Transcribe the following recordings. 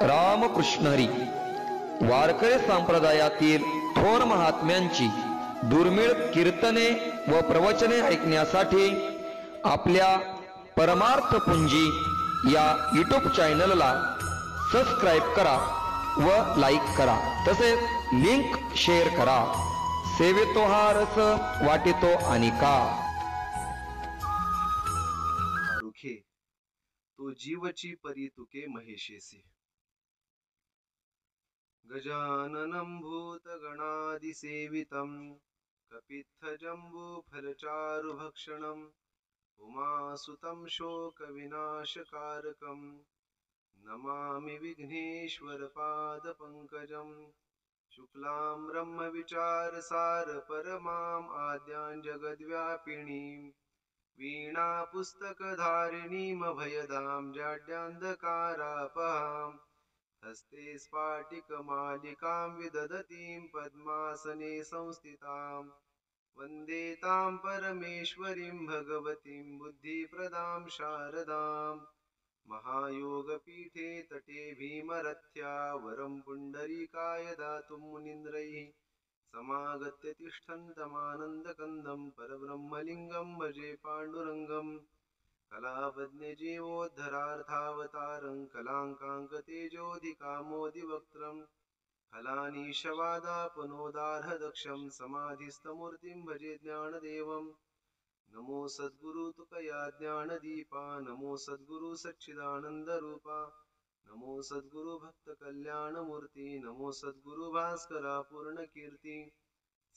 रामकृष्ण हरी. वारकरी संप्रदायातील थोर महात्म्यांची दुर्मिळ कीर्तने व प्रवचने ऐकण्यासाठी आपल्या परमार्थ पुंजी या यूट्यूब चॅनलला सबस्क्राईब करा व लाईक करा. तसेच लिंक शेअर करा. सेवेतो हा रस वाटेतो अनिका. रुखे तो जीवची परी तुके महेशेसी. गजाननं भूतगणादिसेवितं कपित्थजम्बूफलचारुभक्षणं उमासुतं शोकविनाशकारकं नमामि विघ्नेश्वरपादपङ्कजं. शुक्लां ब्रह्मविचारसार परमाम् आद्यां जगद्व्यापिनीं वीणापुस्तकधारिणीमभयदां जाड्यान्धकारापहाम्. हस्ते स्फाटिकमालिकां विदधतीं पद्मासने संस्थितां वन्दे तां परमेश्वरीं भगवतीं बुद्धिप्रदां शारदां. महायोगपीठे तटे भीमरथ्या वरं पुण्डरीकाय दातुं मुनीन्द्रैः समागत्य तिष्ठन्तमानन्दकन्दं परब्रह्मलिङ्गं भजे पाण्डुरङ्गं. कलावज्ञजीवोद्धरार्थावतारं कलाङ्काङ्कतेजोधिकामोदिवक्त्रं फलानीशवादापनोदार्हदक्षं समाधिस्थमूर्तिं भजे ज्ञानदेवं. नमो सद्गुरु तुकया ज्ञानदीपा नमो सद्गुरु सच्चिदानन्दरूपा नमो सद्गुरु भक्तकल्याणमूर्ती नमो सद्गुरु भास्करा पूर्णकीर्ती.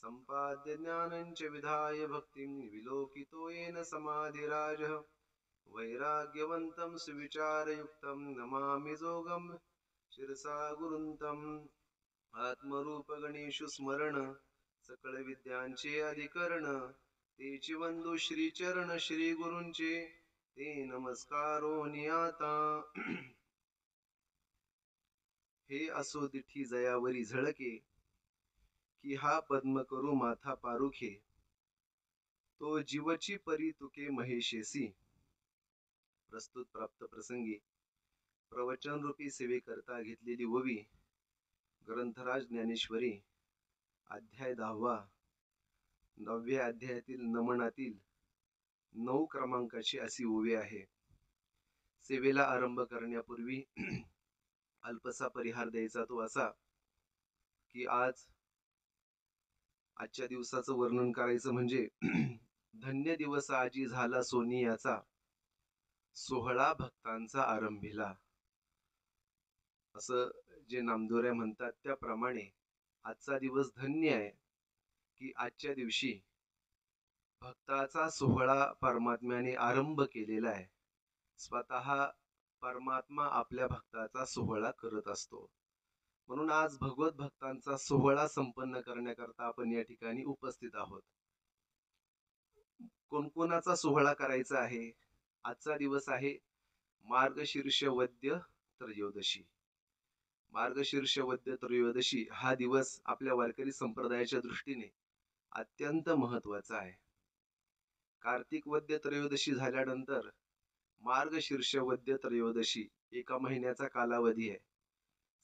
सम्पाद्य ज्ञानञ्च विधाय भक्तिं विलोकितो येन समाधिराजः. वैराग्यवन्तं सुविचारयुक्तं नमामि जोगं शिरसा गुरुन्तं. आत्मरूप गणेशु स्मरण सकळ विद्यांचे अधिकरण तेची वंदू श्रीचरण श्री गुरूंचे ते नमस्कारो नियाता. हे असो दिठी जयावरी झळके की हा पद्म करू माथा पारुखे तो जीवची परी तुके महेशेसी. प्रस्तुत प्राप्त प्रसंगी प्रवचन रूपी सेवेकरता घेतलेली ओवी ग्रंथराज ज्ञानेश्वरी अध्याय 10. 9व्या अध्यायातील नमनातील 9 क्रमांकाची अशी ओवी आहे. सेवेला आरंभ करण्यापूर्वी अल्पसा परिहार द्यायचा तो असा की आजच्या दिवसाचं वर्णन करायचं म्हणजे धन्य दिवस आजी झाला सोनियाचा सोहळा भक्तांचा आरंभीला. असं जे नामदोऱ्या म्हणतात त्याप्रमाणे आजचा दिवस धन्य आहे की आजच्या दिवशी भक्ताचा सोहळा परमात्म्याने आरंभ केलेला आहे. स्वतः परमात्मा आपल्या भक्ताचा सोहळा करत असतो. म्हणून आज भगवत भक्तांचा सोहळा संपन्न करण्याकरता आपण या ठिकाणी उपस्थित आहोत. कोणकोणाचा सोहळा करायचा आहे? आजचा दिवस आहे मार्गशीर्ष वद्य त्रयोदशी. मार्गशीर्ष वद्य त्रयोदशी हा दिवस आपल्या वारकरी संप्रदायाच्या दृष्टीने अत्यंत महत्वाचा आहे. कार्तिक वद्य त्रयोदशी झाल्यानंतर मार्गशीर्ष वद्य त्रयोदशी एका महिन्याचा कालावधी आहे.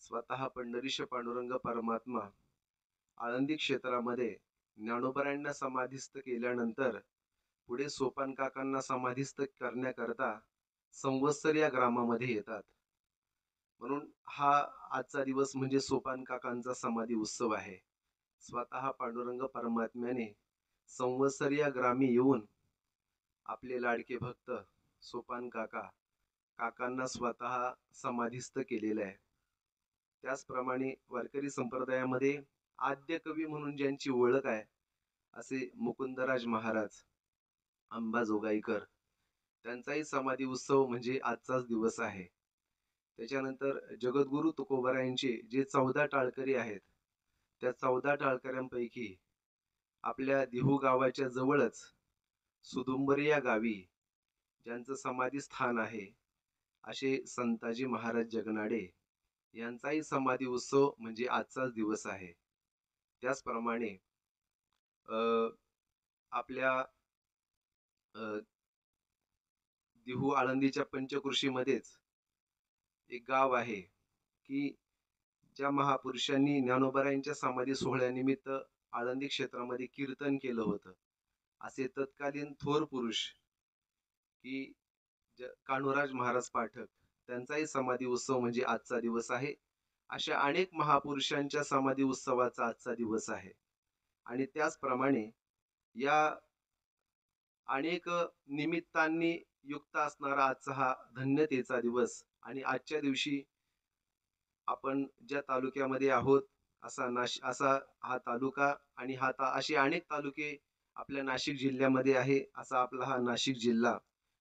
स्वतः पंढरीश पांडुरंग परमात्मा आळंदी क्षेत्रामध्ये ज्ञानोबरायांना समाधिस्थ केल्यानंतर पुढे सोपान काकांना समाधिस्थ करण्याकरता संवत्सर या ग्रामामध्ये येतात. म्हणून हा आजचा दिवस म्हणजे सोपान काकांचा समाधी उत्सव आहे. स्वतः पांडुरंग परमात्म्याने संवत्सर या ग्रामी येऊन आपले लाडके भक्त सोपान काकांना स्वतः समाधिस्थ केलेले आहे. त्याचप्रमाणे वारकरी संप्रदायामध्ये आद्य कवी म्हणून ज्यांची ओळख आहे असे मुकुंदराज महाराज अंबाजोगाईकर त्यांचाही समाधी उत्सव म्हणजे आजचाच दिवस आहे. त्याच्यानंतर जगद्गुरु तुकोबारायांचे जे 14 टाळकरी आहेत त्या 14 टाळकऱ्यांपैकी आपल्या देहू गावाच्या जवळच सुदुंबरी या गावी ज्यांचं समाधी स्थान आहे असे संताजी महाराज जगनाडे यांचाही समाधी उत्सव म्हणजे आजचाच दिवस आहे. त्याचप्रमाणे आपल्या देहू आळंदीच्या पंचकृषीमध्येच एक गाव आहे की ज्या महापुरुषांनी ज्ञानोबारायांच्या समाधी सोहळ्यानिमित्त आळंदी क्षेत्रामध्ये कीर्तन केलं होतं, असे तत्कालीन थोर पुरुष की कान्होराज महाराज पाठक, त्यांचाही समाधी उत्सव म्हणजे आजचा दिवस आहे. अशा अनेक महापुरुषांच्या समाधी उत्सवाचा आजचा दिवस आहे. आणि त्याचप्रमाणे या अनेक निमित्तांनी युक्त असणारा आजचा हा धन्यतेचा दिवस. आणि आजच्या दिवशी आपण ज्या तालुक्यामध्ये आहोत, असा हा तालुका आणि असे अनेक तालुके आपल्या नाशिक जिल्ह्यामध्ये आहे. असा आपला हा नाशिक जिल्हा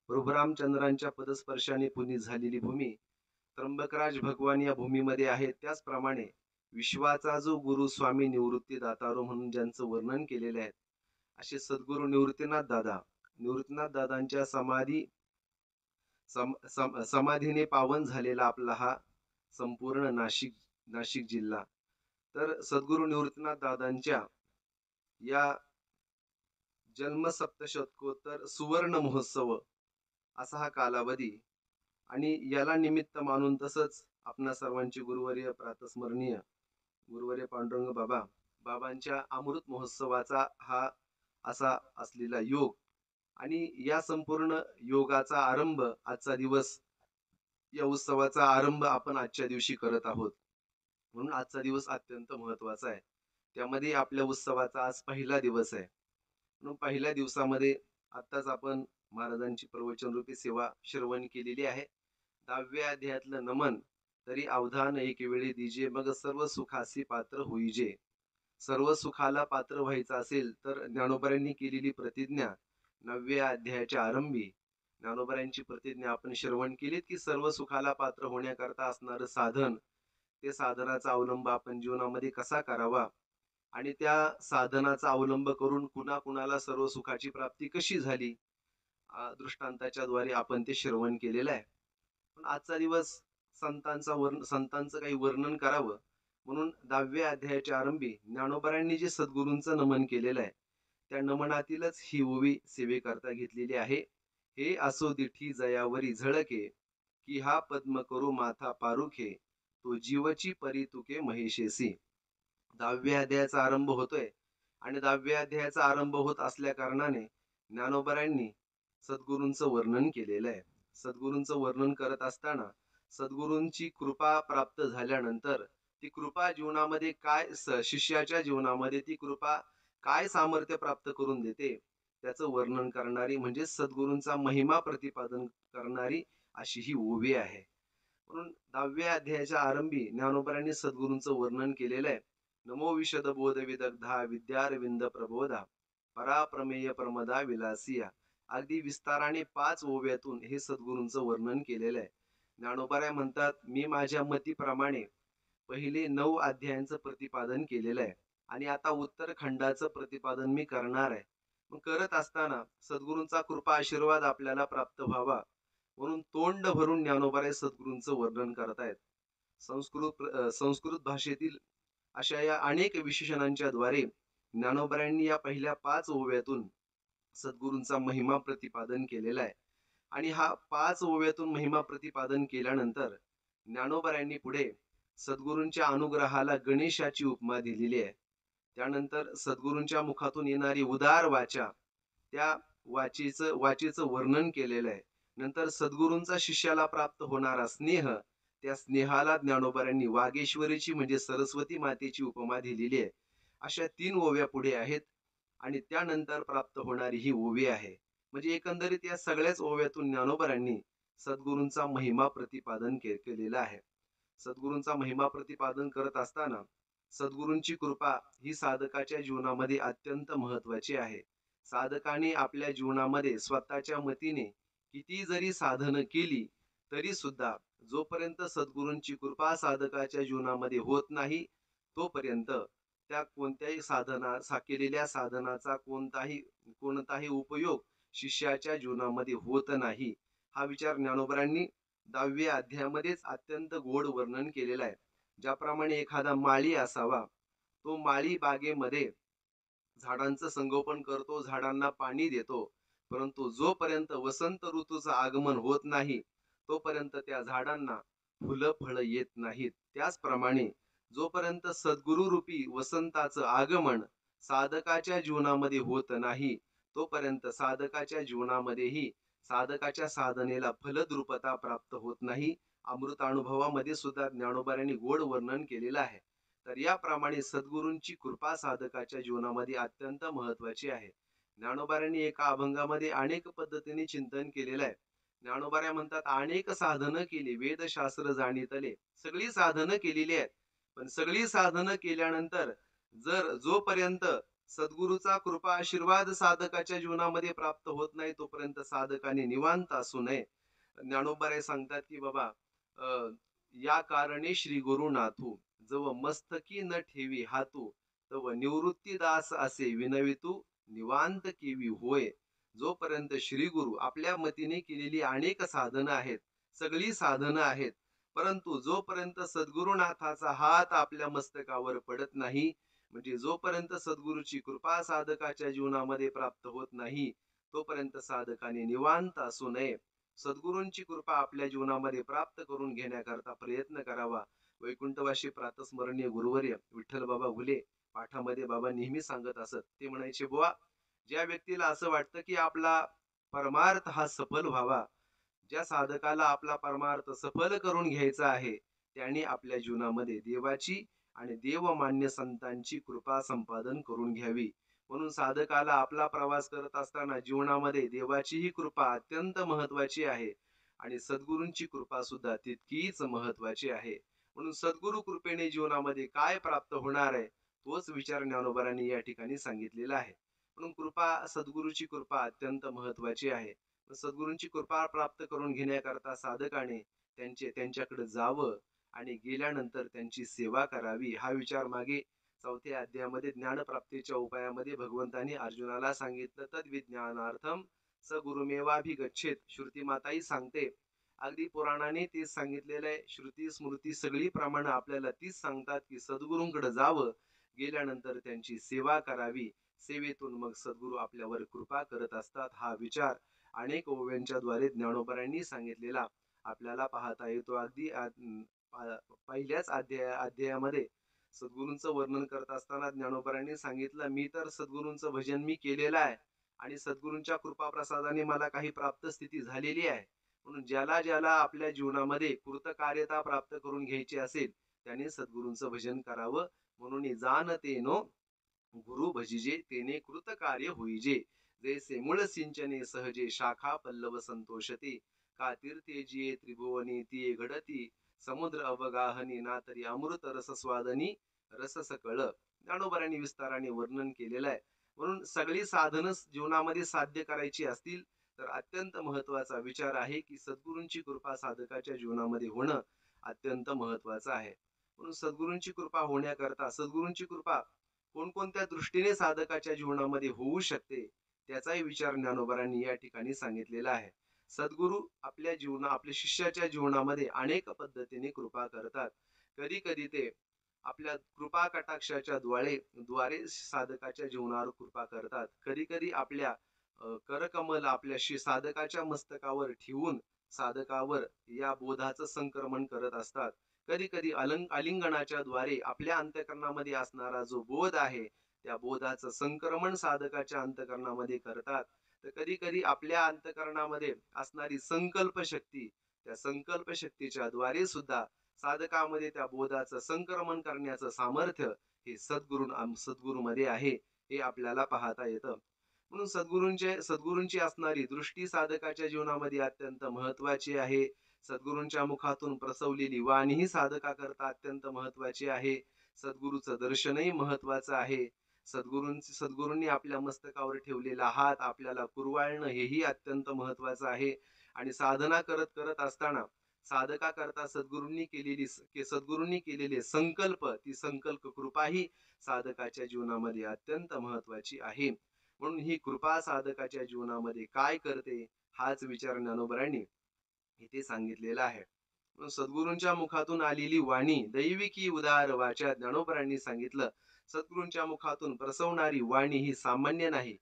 प्रभुरामचंद्रांच्या पदस्पर्शाने पुनीत झालेली भूमी, त्र्यंबकराज भगवान या भूमीमध्ये आहे. त्याचप्रमाणे विश्वाचा जो गुरु स्वामी निवृत्ती दातारो म्हणून ज्यांचं वर्णन केलेले आहे, असे सद्गुरू निवृत्तीनाथ दादांच्या समाधीने पावन झालेला आपला हा संपूर्ण नाशिक जिल्हा. तर सद्गुरू निवृत्तीनाथ दादांच्या या जन्म सप्तशतकोत्तर सुवर्ण महोत्सव असा हा कालावधी, आणि याला निमित्त मानून तसंच आपणा सर्वांचे गुरुवर्य प्रातस्मरणीय गुरुवर्य पांडुरंग बाबांच्या अमृत महोत्सवाचा हा असा असलेला योग, आणि या संपूर्ण योगाचा आरंभ आजचा दिवस, या उत्सवाचा आरंभ आपण आजच्या दिवशी करत आहोत. म्हणून आजचा दिवस अत्यंत महत्वाचा आहे. त्यामध्ये आपल्या उत्सवाचा आज पहिला दिवस आहे. म्हणून पहिल्या दिवसामध्ये आत्ताच आपण महाराजांची प्रवचन रूपी सेवा श्रवण केलेली आहे. 10व्या अध्यायातलं नमन, तरी अवधान एक वेळी दिजे, मग सर्व सुखासी पात्र होईजे. सर्व सुखाला पात्र व्हायचं असेल तर ज्ञानोबांनी केलेली प्रतिज्ञा 9व्या अध्यायाच्या आरंभी ज्ञानोबांची प्रतिज्ञा आपण श्रवण केलीत की सर्व सुखाला पात्र होण्याकरता असणारं साधन, ते साधनाचा अवलंब आपण जीवनामध्ये कसा करावा, आणि त्या साधनाचा अवलंब करून कुणाला सर्व सुखाची प्राप्ती कशी झाली, दृष्टांताच्या द्वारे आपण ते श्रवण केलेलं आहे. पण आजचा दिवस संतांचं काही वर्णन करावं म्हणून 10व्या अध्यायाच्या आरंभी ज्ञानोबांनी जे सद्गुरूंचं नमन केलेलं आहे, त्या नमनातीलच ही ओवी सेवेकरता घेतलेली आहे. हे असो दिठी जयावरी झळके, की हा पद्म करू माथा पारुखे, तो जीवची परी तुके महेशेसी. 10व्या अध्यायाचा आरंभ होतोय, आणि 10व्या अध्यायाचा आरंभ होत असल्या कारणाने ज्ञानोबांनी सद्गुरूंचं वर्णन केलेलं आहे. सद्गुरूंचं वर्णन करत असताना सद्गुरूंची कृपा प्राप्त झाल्यानंतर ती कृपा जीवनामध्ये काय, शिष्याच्या जीवनामध्ये ती कृपा काय सामर्थ्य प्राप्त करून देते, त्याचं वर्णन करणारी म्हणजे सद्गुरूंचा महिमा प्रतिपादन करणारी अशी ही ओवी आहे. म्हणून 10व्या अध्यायाच्या आरंभी ज्ञानोबांनी सद्गुरूंचं वर्णन केलेलं आहे. नमो विशद बोध विदग्धा विद्यारविंद प्रबोधा, पराप्रमेय प्रमदा विलासिया. अगदी विस्ताराने 5 ओव्यातून हे सद्गुरूंचं वर्णन केलेलं आहे. ज्ञानोबा म्हणतात, मी माझ्या मतीप्रमाणे पहिले 9 अध्यायांचं प्रतिपादन केलेलं आहे, आणि आता उत्तर खंडाचं प्रतिपादन मी करणार आहे. मग करत असताना सद्गुरूंचा कृपा आशीर्वाद आपल्याला प्राप्त व्हावा म्हणून तोंड भरून ज्ञानोबा सद्गुरूंचं वर्णन करतायत. संस्कृत भाषेतील अशा या अनेक विशेषणांच्या द्वारे ज्ञानोबांनी या पहिल्या 5 ओव्यातून सद्गुरूंचा महिमा प्रतिपादन केलेला आहे. आणि हा 5 ओव्यातून महिमा प्रतिपादन केल्यानंतर ज्ञानोबांनी पुढे सद्गुरूंच्या अनुग्रहाला गणेशाची उपमा दिलेली आहे. त्यानंतर सद्गुरूंच्या मुखातून येणारी उदार वाचा, त्या वाचेचं वर्णन केलेलं आहे. नंतर सद्गुरूंचा शिष्याला प्राप्त होणारा स्नेह, त्या स्नेहाला ज्ञानोबांनी वागेश्वरीची म्हणजे सरस्वती मातेची उपमा दिलेली आहे. अशा 3 ओव्या पुढे आहेत, आणि त्यानंतर प्राप्त होणारी ही ओवी आहे. म्हणजे एकंदरीत या सगळ्याच ओव्यातून ज्ञानोबांनी सद्गुरूंचा महिमा प्रतिपादन केलेला आहे. सद्गुरूंचा महिमा प्रतिपादन करत असताना सद्गुरूंची कृपा ही साधकाच्या जीवनामध्ये अत्यंत महत्वाची आहे. साधकाने आपल्या जीवनामध्ये स्वतःच्या मतीने किती जरी साधनं केली तरी सुद्धा जोपर्यंत सद्गुरूंची कृपा साधकाच्या जीवनामध्ये होत नाही, तोपर्यंत त्या कोणत्याही केलेल्या साधनाचा कोणताही उपयोग शिष्याच्या जीवनामध्ये होत नाही. हा विचार ज्ञानोबांनी 10व्या अध्यायामध्येच अत्यंत गोड वर्णन केलेला आहे. ज्याप्रमाणे एखादा माळी असावा, तो माळी बागेमध्ये झाडांचं संगोपन करतो, झाडांना पाणी देतो, परंतु जोपर्यंत वसंत ऋतूचं आगमन होत नाही तोपर्यंत त्या झाडांना फुलं फळं येत नाहीत. त्याचप्रमाणे जोपर्यंत सद्गुरु रूपी वसंताचं आगमन साधकाच्या जीवनामध्ये होत नाही, तोपर्यंत साधकाच्या जीवनामध्येही साधकाच्या साधनेला फलद्रुपता प्राप्त होत नाही. अमृतानुभवामध्ये सुद्धा ज्ञानोबांनी गोड वर्णन केलेलं आहे. तर याप्रमाणे सद्गुरूंची कृपा साधकाच्या जीवनामध्ये अत्यंत महत्वाची आहे. ज्ञानोबांनी एका अभंगामध्ये अनेक पद्धतीने चिंतन केलेलं आहे. ज्ञानोबा म्हणतात, अनेक साधनं केली वेदशास्त्र जाणीतले. सगळी साधनं केलेली आहेत, पण सगळी साधनं केल्यानंतर जर जोपर्यंत सद्गुरूचा कृपा आशीर्वाद साधकाच्या जीवनामध्ये प्राप्त होत नाही, तोपर्यंत साधकाने निवांत असू नये. ज्ञानोबा सांगतात की बाबा, या कारणे श्री गुरुनाथू जव मस्तकी न ठेवी हातू, तव निवृत्ती दास असे विनवितू निवांत केवी होय. जोपर्यंत श्री गुरु आपल्या मतीने केलेली अनेक साधनं आहेत, सगळी साधनं आहेत, परंतु जोपर्यंत सद्गुरुनाथाचा हात आपल्या मस्तकावर पडत नाही, म्हणजे जोपर्यंत सद्गुरूची कृपा साधकाच्या जीवनामध्ये प्राप्त होत नाही, तोपर्यंत साधकाने निवांत असू नये. सद्गुरूंची कृपा आपल्या जीवनामध्ये प्राप्त करून घेण्याकरता प्रयत्न करावा. वैकुंठवासी प्रातस्मरणीय गुरुवर्य विठ्ठल बाबा घुले पाठामध्ये बाबा नेहमी सांगत असत. ते म्हणायचे, बुवा, ज्या व्यक्तीला असं वाटतं की आपला परमार्थ हा सफल व्हावा, ज्या साधकाला आपला परमार्थ सफल करून घ्यायचा आहे, त्यांनी आपल्या जीवनामध्ये देवाची आणि देवमान्य संतांची कृपा संपादन करून घ्यावी. म्हणून साधकाला आपला प्रवास करत असताना जीवनामध्ये देवाचीही कृपा अत्यंत महत्वाची आहे आणि सद्गुरूंची कृपा सुद्धा तितकीच महत्वाची आहे. म्हणून सद्गुरु कृपेने जीवनामध्ये काय प्राप्त होणार आहे, तोच विचार ज्ञानोबांनी या ठिकाणी सांगितलेला आहे. म्हणून कृपा, सद्गुरूची कृपा अत्यंत महत्वाची आहे. सद्गुरूंची कृपा प्राप्त करून घेण्याकरता साधकाने त्यांच्याकडे जावं आणि गेल्यानंतर त्यांची सेवा करावी. हा विचार मागे 4थ्या अध्यायामध्ये ज्ञानप्राप्तीच्या उपायामध्ये भगवंतांनी अर्जुनाला सांगितलं. तद्विज्ञानार्थम स गुरुमेवाभिगच्छेत. श्रुती माताही सांगते, अगदी पुराणाने तेच सांगितलेलं आहे. श्रुती स्मृती सगळी प्रमाण आपल्याला तीच सांगतात की सद्गुरूंकडे जावं, गेल्यानंतर त्यांची सेवा करावी. सेवेतून मग सद्गुरू आपल्यावर कृपा करत असतात. हा विचार अनेक ओव्यांच्या द्वारे ज्ञानोबांनी सांगितलेला आपल्याला पाहता येतो. अगदी पहिल्याच अध्यायामध्ये सद्गुरूंचं वर्णन करत असताना ज्ञानोबांनी सांगितलं, मी तर सद्गुरूंचं भजन मी केलेलं आहे आणि सद्गुरूंच्या कृपा प्रसादाने मला काही प्राप्त स्थिती झालेली आहे. म्हणून ज्याला ज्याला आपल्या जीवनामध्ये कृतकार्यता प्राप्त करून घ्यायची असेल, त्याने सद्गुरूंचं भजन करावं. म्हणून जाणतेनो गुरु भजिजे तेने कृतकार्य होईजे. जैसे मूळ सिंचने सहजे शाखा पल्लव संतोषते. का तीर्थे जिये त्रिभुवनी तिये घडती. समुद्र अवगाहनी ना तरी अमृत रस स्वादनी रस सकळ. ज्ञानोबांनी विस्ताराने वर्णन केलेलं आहे. म्हणून सगळी साधनं जीवनामध्ये साध्य करायची असतील तर अत्यंत महत्वाचा विचार आहे की सद्गुरूंची कृपा साधकाच्या जीवनामध्ये होणं अत्यंत महत्वाचं आहे. म्हणून सद्गुरूंची कृपा होण्याकरता सद्गुरूंची कृपा कोणकोणत्या दृष्टीने साधकाच्या जीवनामध्ये होऊ शकते, त्याचाही विचार ज्ञानोबांनी या ठिकाणी सांगितलेला आहे. सद्गुरू आपल्या शिष्याच्या जीवनामध्ये अनेक पद्धतीने कृपा करतात. कधी कधी ते आपल्या कृपा कटाक्षाच्या द्वारे साधकाच्या जीवनावर कृपा करतात. कधी कधी आपल्या करकमल आपल्या साधकाच्या मस्तकावर ठेवून साधकावर या बोधाचं संक्रमण करत असतात. कधी कधी आलिंगनाच्या द्वारे आपल्या अंतःकरणामध्ये असणारा जो बोध आहे, त्या बोधाचं संक्रमण साधकाच्या अंतःकरणामध्ये करतात. तर कधी कधी आपल्या अंतःकरणामध्ये असणारी संकल्प शक्ती, त्या संकल्प शक्तीच्या द्वारे सुद्धा साधकामध्ये त्या बोधाचं संक्रमण करण्याचं सामर्थ्य हे सद्गुरूमध्ये आहे, हे आपल्याला पाहता येतं. म्हणून सद्गुरूंची असणारी दृष्टी साधकाच्या जीवनामध्ये अत्यंत महत्वाची आहे. सद्गुरूंच्या मुखातून प्रसवलेली वाणी ही साधकाकरता अत्यंत महत्वाची आहे. सद्गुरूचं दर्शनही महत्वाचं आहे. सद्गुरूंनी आपल्या मस्तकावर ठेवलेला हात आपल्याला कुरवाळणं हेही अत्यंत महत्वाचं आहे. आणि साधना करत असताना साधकाकरता सद्गुरूंनी केलेले संकल्प, ती संकल्प कृपा ही साधकाच्या जीवनामध्ये अत्यंत महत्वाची आहे. म्हणून ही कृपा साधकाच्या जीवनामध्ये काय करते, हाच विचार ज्ञानोबांनी इथे सांगितलेला आहे. सद्गुरूंच्या मुखातून आलेली वाणी दैविकी उदार वाचा. ज्ञानोबांनी सांगितलं, सद्गुरूंच्या मुखातून प्रसवणारी वाणी ही सामान्य नाही.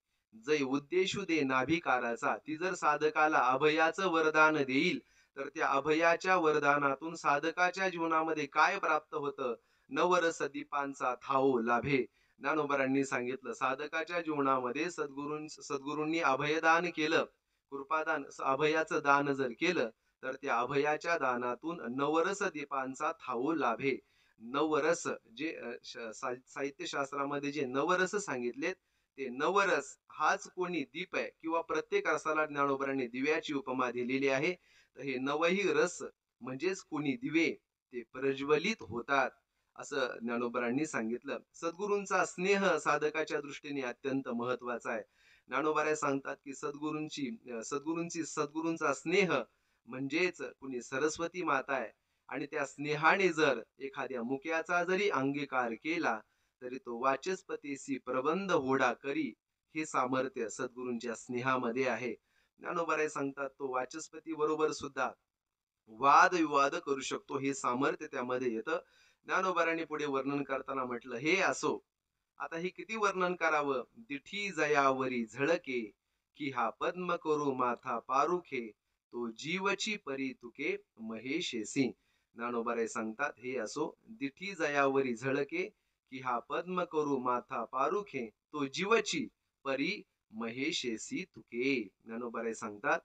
जै उद्देशू दे नाभिकाराचा. ती जर साधकाला अभयाचं वरदान देईल तर त्या अभयाच्या वरदानातून साधकाच्या जीवनामध्ये काय प्राप्त होतं? नवरस दीपांचा थाओ लाभे. ज्ञानोबांनी सांगितलं, साधकाच्या जीवनामध्ये सद्गुरूंनी अभयदान केलं, कृपादान अभयाचं दान जर केलं, तर त्या अभयाच्या दानातून नवरस दीपांचा थाओ लाभे. नवरस जे साहित्य शास्त्रामध्ये जे नवरस सांगितलेत, ते नवरस हाच कोणी दीप आहे, किंवा प्रत्येक रसाला ज्ञानोबांनी दिव्याची उपमा दिलेली आहे. तर हे नवही रस म्हणजेच कोणी दिवे ते प्रज्वलित होतात, असं ज्ञानोबांनी सांगितलं. सद्गुरूंचा स्नेह साधकाच्या दृष्टीने अत्यंत महत्वाचा आहे. ज्ञानोबा सांगतात की सद्गुरूंचा स्नेह म्हणजेच कुणी सरस्वती माता आहे. आणि त्या स्नेहाने जर एखाद्या मुक्याचा जरी अंगीकार केला, तरी तो वाचस्पतीसी प्रबंध होडा करी. हे सामर्थ्य सद्गुरूंच्या स्नेहामध्ये आहे. ज्ञानोबा सांगतात तो वाचस्पती बरोबर सुद्धा वाद विवाद करू शकतो, हे सामर्थ्य त्यामध्ये येतं. ज्ञानोबांनी पुढे वर्णन करताना म्हटलं, हे असो, आता हे किती वर्णन करावं? दिठी जयावरी झळके, की हा पद्म करू माथा पारुखे, तो जीवची परी तुके महेशेसी. ज्ञानोबा सांगतात, हे असो, दिठी जयावरी झळके, की हा पद्म करू माथा पारुखे, तो जीवची परी महेशेसी तुके. ज्ञानोबा सांगतात,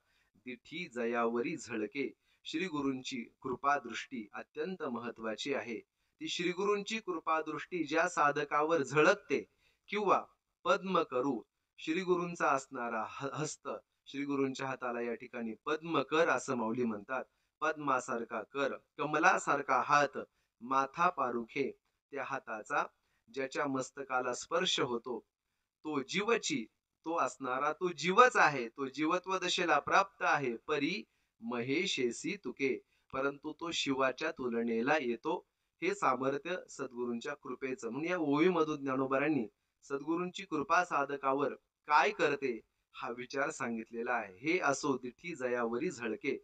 दिठी जयावरी झळके. श्री गुरूंची कृपा दृष्टी अत्यंत महत्वाची आहे. ती श्री गुरूंची कृपा दृष्टी ज्या साधकावर झळकते, किंवा पद्म करू, श्री गुरूंचा असणारा हस्त, श्री गुरूंच्या हाताला या ठिकाणी पद्म कर असं माऊली म्हणतात. पद्मासारखा कर, कमलासारखा हात, माथा पारुखे, त्या हाताचा ज्याच्या मस्तकाला स्पर्श होतो, तो जीवची, तो असणारा तो जीवच आहे, तो जीवत्व दशेला प्राप्त आहे. परी महेशेसी तुके, परंतु तो शिवाच्या तुलनेला येतो. हे सामर्थ्य सद्गुरूंच्या कृपेचं. म्हणून या ओळीमधून ज्ञानोबांनी सद्गुरूंची कृपा साधकावर काय करते हा विचार सांगितलेला आहे. हे असो दिठी जयावरी झळके.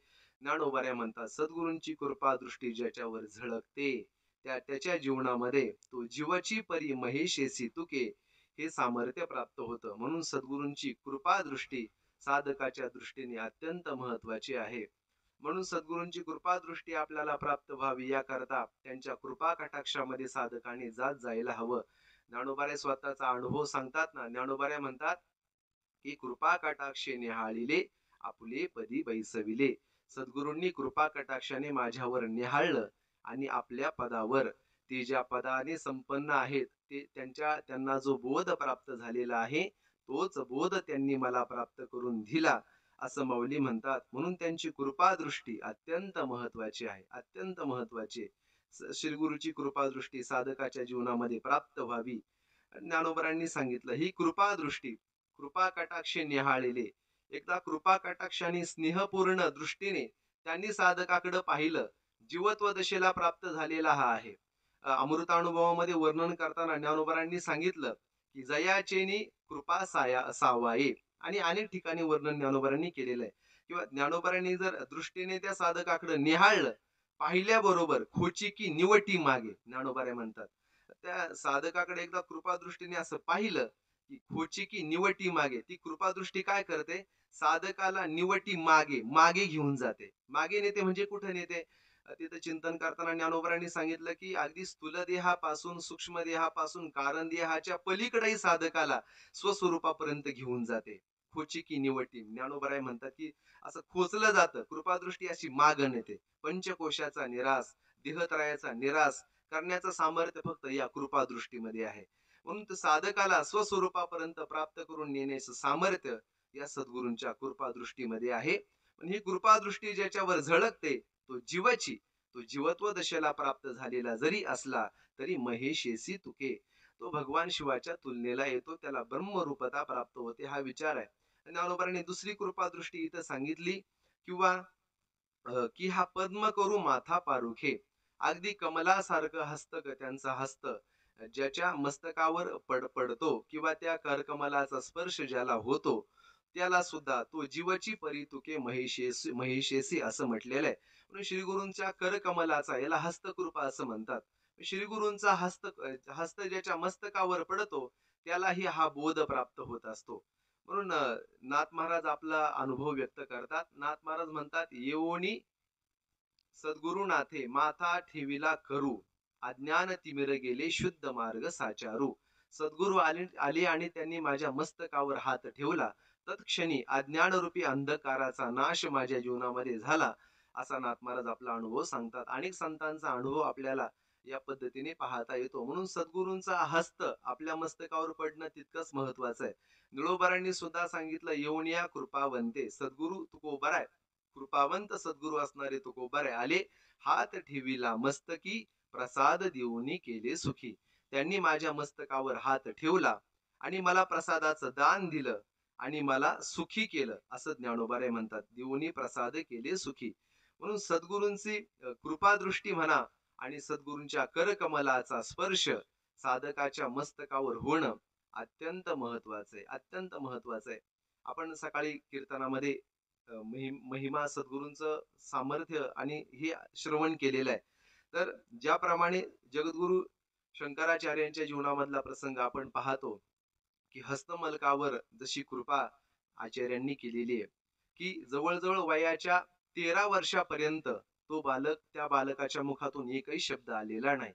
ज्ञानोबा म्हणतात, सद्गुरूंची कृपा दृष्टी ज्याच्यावर झळकते, त्याच्या जीवनामध्ये तो जीवाची परी महेशेसी तुके हे सामर्थ्य प्राप्त होतं. म्हणून सद्गुरूंची कृपा दृष्टी साधकाच्या दृष्टीने अत्यंत महत्वाची आहे. म्हणून सद्गुरूंची कृपा दृष्टी आपल्याला प्राप्त व्हावी याकरता त्यांच्या कृपा कटाक्षामध्ये साधकाने जात जायला हवं. ज्ञानोबा स्वतःचा अनुभव सांगतात ना. ज्ञानोबा म्हणतात की कृपा कटाक्षे निहाळिले, आपुले पदी बैसविले. सद्गुरूंनी कृपा कटाक्षाने माझ्यावर निहाळलं आणि आपल्या पदावर, ते ज्या पदाने संपन्न आहेत, ते त्यांना जो बोध प्राप्त झालेला आहे, तोच बोध त्यांनी मला प्राप्त करून दिला, असं माऊली म्हणतात. म्हणून त्यांची कृपा दृष्टी अत्यंत महत्वाची आहे, अत्यंत महत्वाची. श्री गुरुची कृपा दृष्टी साधकाच्या जीवनामध्ये प्राप्त व्हावी. ज्ञानोबांनी सांगितलं, ही कृपा दृष्टी कृपा कटाक्षे निहाळलेले. एकदा कृपा कटाक्षाने स्नेहपूर्ण दृष्टीने त्यांनी साधकाकडे पाहिलं, जीवत्व दशेला प्राप्त झालेला हा आहे. अमृतानुभवामध्ये वर्णन करताना ज्ञानोबांनी सांगितलं की जयाचेनी कृपा सावाये, आणि अनेक ठिकाणी वर्णन ज्ञानोबांनी केलेलं आहे. किंवा ज्ञानोबांनी जर दृष्टीने त्या साधकाकडे निहाळलं, पाहिल्याबरोबर खोची की निवटी मागे, ज्ञानोबा म्हणतात, त्या साधकाकडे एकदा कृपा दृष्टीने असं पाहिलं की खोची की निवटी मागे, ती कृपा दृष्टी काय करते? साधकाला निवटी मागे मागे घेऊन जाते. मागे नेते म्हणजे कुठे नेते? तिथं चिंतन करताना ज्ञानोबांनी सांगितलं की अगदी स्थूल देहापासून, सूक्ष्म देहापासून, कारण देहाच्या पलीकडेही साधकाला स्वस्वरूपापर्यंत घेऊन जाते. खोची की निवटी. ज्ञानोबा म्हणतात की असं खोचलं जातं. कृपादृष्टी अशी मागण येते. पंचकोशाचा निराश, देहत्रयाचा निराश करण्याचं सामर्थ्य फक्त या कृपादृष्टीमध्ये आहे. म्हणून साधकाला स्वस्वरूपापर्यंत प्राप्त करून नेण्याचं सामर्थ्य या सद्गुरूंच्या कृपादृष्टीमध्ये आहे. पण ही कृपादृष्टी ज्याच्यावर झळकते, तो जीवाची, तो जीवत्व दशेला प्राप्त झालेला जरी असला तरी महेशेसी तुके, तो भगवान शिवाच्या तुलनेला येतो, त्याला ब्रह्मरूपता प्राप्त होते, हा विचार आहे. ज्ञानोबांनी दुसरी कृपादृष्टी इथं सांगितली, किंवा की हा पद्म करू माथा पारुखे. अगदी कमलासारखं हस्तक त्यांचा हस्त ज्याच्या मस्तकावर पडतो, किंवा त्या करकमलाचा स्पर्श ज्याला होतो, त्याला सुद्धा तो जीवची परी तुके महेशेसी असं म्हटलेलं आहे. म्हणून श्री गुरूंच्या करकमलाचा, याला हस्तकृपा असं म्हणतात. श्री गुरूंचा हस्त ज्याच्या मस्तकावर पडतो, त्यालाही हा बोध प्राप्त होत असतो. म्हणून नाथ महाराज आपला अनुभव व्यक्त करतात. नाथ महाराज म्हणतात, येवोनी सद्गुरुनाथे माथा ठेविला करू, अज्ञान तिमिर गेले शुद्ध मार्ग साचारू. सद्गुरु आले आणि त्यांनी माझ्या मस्तकावर हात ठेवला. तत्क्षणी अज्ञानरूपी अंधकाराचा नाश माझ्या जीवनामध्ये झाला, असा नाथ महाराज आपला अनुभव सांगतात. अनेक संतांचा अनुभव आपल्याला या पद्धतीने पाहता येतो. म्हणून सद्गुरूंचा हस्त आपल्या मस्तकावर पडणं तितकंच महत्वाचं आहे. निळोबारांनी सुद्धा सांगितलं, येऊन या कृपावंते. सद्गुरु तुकोबार आहे, कृपावंत सद्गुरु असणारे तुकोबार आहे. आले, हात ठेविला मस्तकी, प्रसाद देऊनी केले सुखी. त्यांनी माझ्या मस्तकावर हात ठेवला आणि मला प्रसादाचं दान दिलं आणि मला सुखी केलं, असं ज्ञानोबाराय म्हणतात. देऊनी प्रसाद केले सुखी. म्हणून सद्गुरूंची कृपादृष्टी म्हणा आणि सद्गुरूंच्या करकमलाचा स्पर्श साधकाच्या मस्तकावर होणं अत्यंत महत्वाचं आहे, अत्यंत महत्वाचं आहे. आपण सकाळी कीर्तनामध्ये महिमा सद्गुरूंचं सामर्थ्य आणि हे श्रवण केलेलं आहे. तर ज्याप्रमाणे जगद्गुरु शंकराचार्यांच्या जीवनामधला प्रसंग आपण पाहतो की हस्तमलकावर जशी कृपा आचार्यांनी केलेली आहे की जवळजवळ वयाच्या 13 वर्षापर्यंत तो बालक, त्या बालकाच्या मुखातून एकही शब्द आलेला नाही.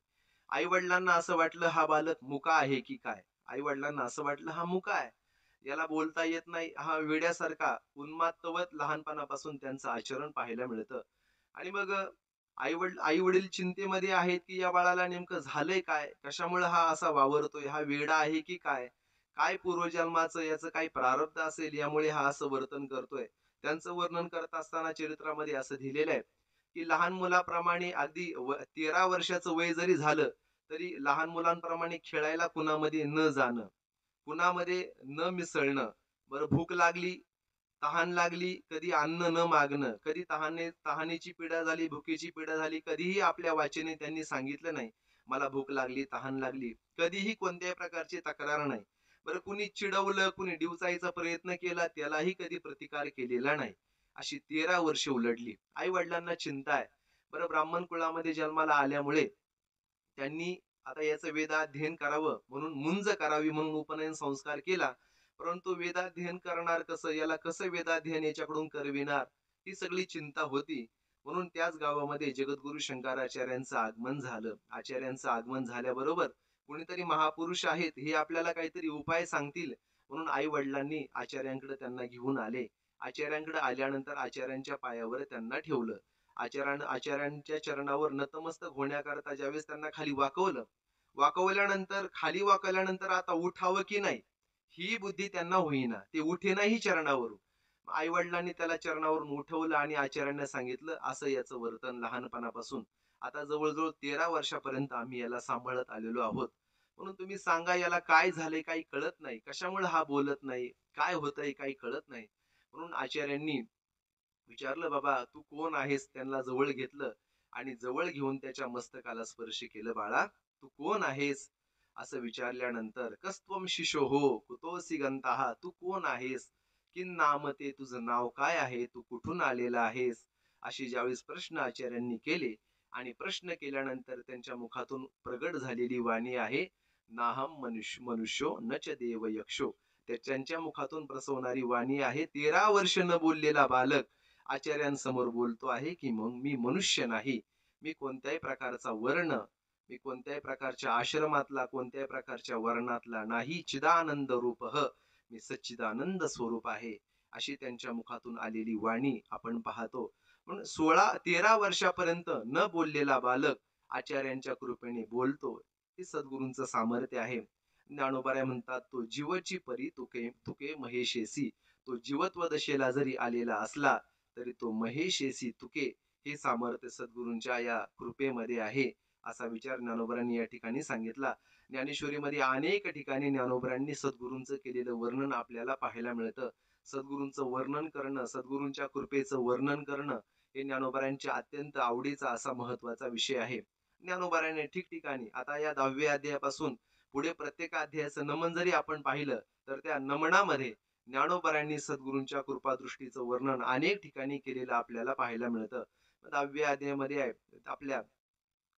आई वडिलांना असं वाटलं हा बालक मुका आहे की काय. आई वडिलांना असं वाटलं हा मुका आहे, याला बोलता येत नाही, हा वेड्यासारखा उन्मात्तवत लहानपणापासून त्यांचं आचरण पाहायला मिळतं. आणि मग आई वडील चिंतेमध्ये आहेत की या बाळाला नेमकं झालंय काय, कशामुळे हा असा वावरतोय, हा वेडा आहे की काय, काय पूर्वजन्माचं याचं काही प्रारब्ध असेल यामुळे हा असं वर्तन करतोय. त्यांचं वर्णन करत असताना चरित्रामध्ये असं लिहिलेलं आहे की लहान मुलाप्रमाणे अगदी 13 वर्षाचं वय जरी झालं तरी लहान मुलांप्रमाणे खेळायला कुणामध्ये न जाणं, कुणामध्ये न मिसळणं. बरं, भूक लागली, तहान लागली, कधी अन्न न मागणं, कधी तहानेची पीडा झाली, भुकेची पीडा झाली, कधीही आपल्या वाचेने त्यांनी सांगितलं नाही मला भूक लागली, तहान लागली. कधीही कोणत्याही प्रकारची तक्रार नाही. बरं, कुणी चिडवलं, कुणी डिवचायचा प्रयत्न केला, त्यालाही कधी प्रतिकार केलेला नाही. अशी 13 वर्ष उलटली. आई वडिलांना चिंता आहे. बरं, ब्राह्मण कुळामध्ये जन्माला आल्यामुळे त्यांनी आता याचं वेदाध्ययन करावं म्हणून मुंज करावी म्हणून उपनयन संस्कार केला. परंतु वेदाध्ययन करणार कसं, याला कसं वेदाध्ययन याच्याकडून करविणार, ही सगळी चिंता होती. म्हणून त्याच गावामध्ये जगद्गुरु शंकराचार्यांचं आगमन झालं. आचार्यांचं आगमन झाल्याबरोबर कोणीतरी महापुरुष आहेत हे आपल्याला काहीतरी उपाय सांगतील म्हणून आई वडिलांनी आचार्यांकडे त्यांना घेऊन आले. आचार्यांकडे आल्यानंतर आचार्यांच्या पायावर त्यांना ठेवलं. आचार्यांच्या चरणावर नतमस्तक होण्याकरता ज्यावेळेस त्यांना खाली वाकवल्यानंतर खाली वाकवल्यानंतर आता उठावं की नाही ही बुद्धी त्यांना होईना, ते उठेनाही चरणावरून. आई वडिलांनी त्याला चरणावरून उठवलं आणि आचार्यांना सांगितलं असं याचं वर्तन लहानपणापासून आता जवळजवळ 13 वर्षापर्यंत आम्ही याला सांभाळत आलेलो आहोत. म्हणून तुम्ही सांगा याला काय झालंय, काही कळत नाही, कशामुळे हा बोलत नाही, काय होतंय काही कळत नाही. म्हणून आचार्यांनी विचारलं, बाबा तू कोण आहेस. त्यांना जवळ घेतलं आणि जवळ घेऊन त्याच्या मस्तकाला स्पर्श केलं. बाळा तू कोण आहेस असं विचारल्यानंतर कस्त्वम शिशो हो कुतोसी गंताहा, तू कोण आहेस, किन नाम ते, तुझं नाव काय आहे, तू कुठून आलेला आहेस, अशी ज्यावेळेस प्रश्न आचार्यांनी केले आणि प्रश्न केल्यानंतर त्यांच्या मुखातून प्रगट झालेली वाणी आहे नाहम मनुष्यो नच देव यक्षो. त्यांच्या मुखातून प्रसवणारी वाणी आहे. 13 वर्ष न बोललेला बालक आचार्यांसमोर बोलतो आहे की मग मी मनुष्य नाही, मी कोणत्याही प्रकारचा वर्ण, मी कोणत्याही प्रकारच्या आश्रमातला, कोणत्याही प्रकारच्या वर्णातला नाही, चिदानंद रूपः, मी सच्चिदानंद स्वरूप आहे, अशी त्यांच्या मुखातून आलेली वाणी आपण पाहतो. म्हणून 13 वर्षापर्यंत न बोललेला बालक आचार्यांच्या कृपेने बोलतो. हे सद्गुरूंचं सामर्थ्य आहे. ज्ञानोबाराय म्हणतात, तो जीवची परी तुके तुके महेशेसी. तो जीवत्व दशेला जरी आलेला असला तरी तो महेशेसी तुके, हे सामर्थ्य सद्गुरूंच्या या कृपेमध्ये आहे, असा विचार ज्ञानोबरांनी या ठिकाणी सांगितला. ज्ञानेश्वरीमध्ये अनेक ठिकाणी ज्ञानोबरांनी सद्गुरूंचं केलेलं वर्णन आपल्याला पाहायला मिळतं. सद्गुरूंचं वर्णन करणं, सद्गुरूंच्या कृपेचं वर्णन करणं हे ज्ञानोबरांच्या अत्यंत आवडीचा असा महत्वाचा विषय आहे. ज्ञानोबरांनी ठिकठिकाणी आता या 10व्या अध्यायापासून पुढे प्रत्येक अध्यायाचं नमन जरी आपण पाहिलं तर त्या नमनामध्ये ज्ञानोबरांनी सद्गुरूंच्या कृपादृष्टीचं वर्णन अनेक ठिकाणी केलेलं आपल्याला पाहायला मिळतं. 10व्या अध्यायामध्ये आहे, आपल्या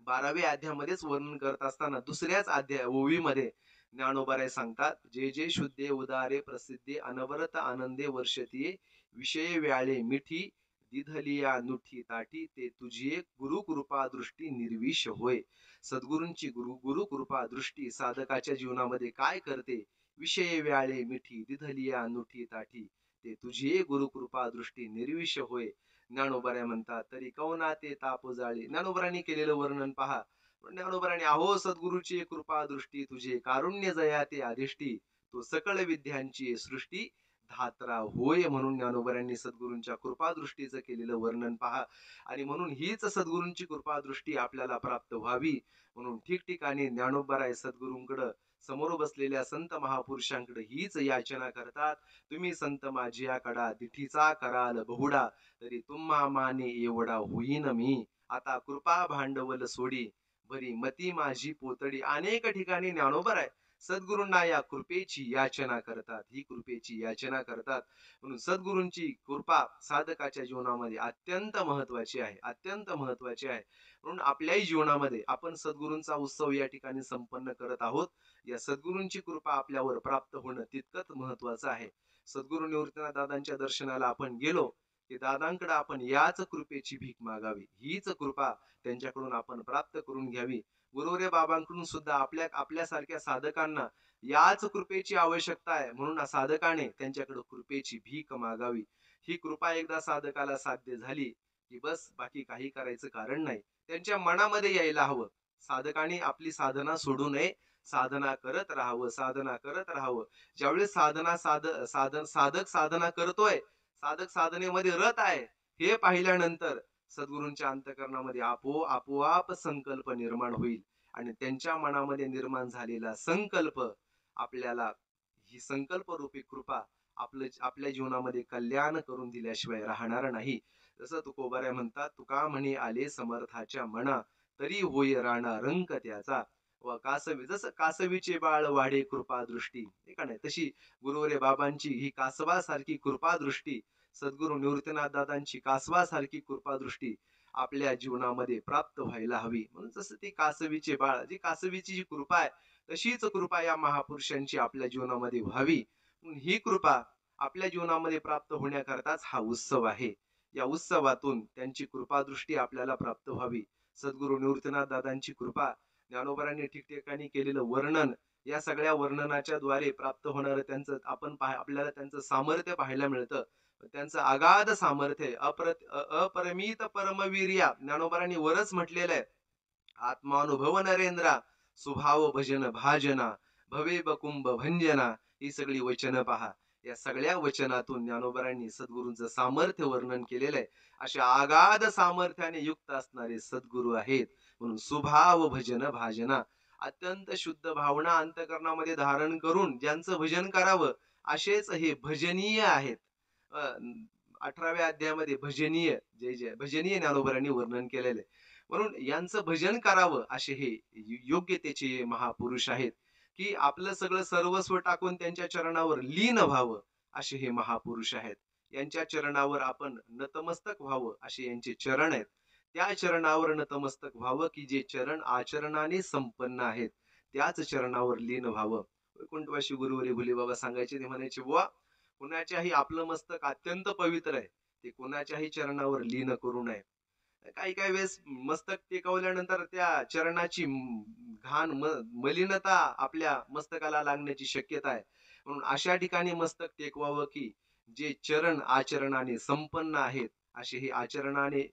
12व्या अध्यायामध्येच वर्णन करत असताना दुसऱ्याच अध्याय ओवीमध्ये ज्ञानोबाराय सांगतात, जे जे शुद्धे उदारे प्रसिद्धे अनवरत आनंदे वर्षतीये विषय व्याळे मिठी दिधलिया नुठी ताठी ते तुझी गुरु कृपा दृष्टी निर्विष होय. सद्गुरूंची गुरु कृपा दृष्टी साधकाच्या जीवनामध्ये काय करते? विषय व्याळे मिठी दिधलिया नुठी ताठी ते तुझी गुरु कृपा दृष्टी निर्विष होय. ज्ञानोबराय म्हणतात तरी कवना ते ताप जाळे. ज्ञानोबरांनी केलेलं वर्णन पहा. ज्ञानोबरांनी अहो सद्गुरूची कृपा दृष्टी तुझे कारुण्य जया ते अधिष्ठी तो सकळ विद्यांची सृष्टी धात्रा होय. म्हणून ज्ञानोबरांनी सद्गुरूंच्या कृपा दृष्टीचं केलेलं वर्णन पहा. आणि म्हणून हीच सद्गुरूंची कृपा दृष्टी आपल्याला प्राप्त व्हावी म्हणून ठिकठिकाणी ज्ञानोबराय सद्गुरूंकडं समोर बसलेल्या संत महापुरुषांकडे हीच याचना करतात. तुम्ही संत माझिया कडा दिठीचा कराल बहुडा तरी तुम्हा माने एवढा होईन मी. आता कृपा भांडवल सोडी बरी मती माझी पोतडी. अनेक ठिकाणी ज्ञानोबराय सद्गुरूंना या कृपेची याचना करतात. ही कृपेची याचना करतात. म्हणून सद्गुरूंची कृपा साधकाच्या जीवनामध्ये अत्यंत महत्वाची आहे. अत्यंत महत्वाची आहे. म्हणून आपल्याही जीवनामध्ये आपण सद्गुरूंचा उत्सव या ठिकाणी संपन्न करत आहोत. या सद्गुरूंची कृपा आपल्यावर प्राप्त होणं तितकंच महत्वाचं आहे. सद्गुरू निवृत्तीनाथ दादांच्या दर्शनाला आपण गेलो की दादांकडे आपण याच कृपेची भीक मागावी. हीच कृपा त्यांच्याकडून आपण प्राप्त करून घ्यावी. गुरुवरे बाबांकडून सुद्धा आपल्यासारख्या साधकांना याच कृपेची आवश्यकता आहे. म्हणून साधकाने त्यांच्याकडे कृपेची भीक मागावी. ही कृपा एकदा साधकाला साध्य झाली की बस बाकी काही करायचं कारण नाही. त्यांच्या मनामध्ये यायला हवं. साधकाने आपली साधना सोडू नये. साधना करत राहावं. साधना करत राहावं. ज्यावेळेस साधक साधना करतोय, साधक साधनेमध्ये रत आहे, हे पाहिल्यानंतर सद्गुरूंच्या अंतःकरणामध्ये आपोआप संकल्प निर्माण होईल. आणि त्यांच्या मनामध्ये निर्माण झालेला संकल्प आपल्याला ही संकल्प रूपी कृपा आपल्या जीवनामध्ये कल्याण करून दिल्याशिवाय राहणार नाही. जसं तुकोबाऱ्या म्हणतात, तुका म्हणे आले समर्थाच्या मना तरी होय राणा रंक त्याचा. व कासवी जसं कासवीचे बाळ वाढे कृपा दृष्टी, का नाही, तशी गुरुवरे बाबांची ही कासवासारखी कृपा दृष्टी, सद्गुरू निवृत्तीनाथ दादांची कासवासारखी कृपा दृष्टी आपल्या जीवनामध्ये प्राप्त व्हायला हवी. म्हणून जसं ती कासवीचे बाळ, जी कासवीची जी कृपा आहे तशीच कृपा या महापुरुषांची आपल्या जीवनामध्ये व्हावी. ही कृपा आपल्या जीवनामध्ये प्राप्त होण्याकरताच हा उत्सव आहे. या उत्सवातून त्यांची कृपा दृष्टी आपल्याला प्राप्त व्हावी. सद्गुरू निवृत्तीनाथ दादांची कृपा, ज्ञानोबरांनी ठिकठिकाणी केलेलं वर्णन, या सगळ्या वर्णनाच्या द्वारे प्राप्त होणारं त्यांचं आपल्याला त्यांचं सामर्थ्य पाहायला मिळतं. त्यांचं अगाध सामर्थ्य, अपरिमित परमवीर्या, ज्ञानोबरांनी वरच म्हटलेलं आहे, आत्मानुभव नरेंद्रा सुभाव भजन भाजना भवे बकुंभ भंजना. ही सगळी वचन पहा. या सगळ्या वचनातून ज्ञानोबरांनी सद्गुरूंचं सामर्थ्य वर्णन केलेलं आहे. अशा आगाध सामर्थ्याने युक्त असणारे सद्गुरू आहेत. म्हणून सुभाव भजन भाजना, अत्यंत शुद्ध भावना अंतःकरणामध्ये धारण करून ज्यांचं भजन करावं असेच हे भजनीय आहेत. 18व्या अध्यायामध्ये भजनीय, जय जय भजनीय ज्ञानोबरांनी वर्णन केलेलं आहे. म्हणून यांचं भजन करावं असे हे योग्यतेचे महापुरुष आहेत, की आपलं सगळं सर्वस्व टाकून त्यांच्या चरणावर लीन व्हावं असे हे महापुरुष आहेत. यांच्या चरणावर आपण नतमस्तक व्हावं असे यांचे चरण आहेत. त्या चरणावर नतमस्तक व्हावं की जे चरण आचरणाने संपन्न आहेत, त्याच चरणावर लीन व्हावं. वैकुंठवासी गुरुवरी भुले बाबा सांगायचे, ते म्हणायचे, बुवा कुणाच्याही आपलं मस्तक अत्यंत पवित्र आहे, ते कुणाच्याही चरणावर लीन करू नये. काही काही वेळेस मस्तक टेकवल्यानंतर त्या चरणाची घाण मलिनता आपल्या मस्तकाला लागण्याची शक्यता आहे. म्हणून अशा ठिकाणी मस्तक टेकवावं की जे चरण आचरणाने संपन्न आहेत. असे हे आचरणाने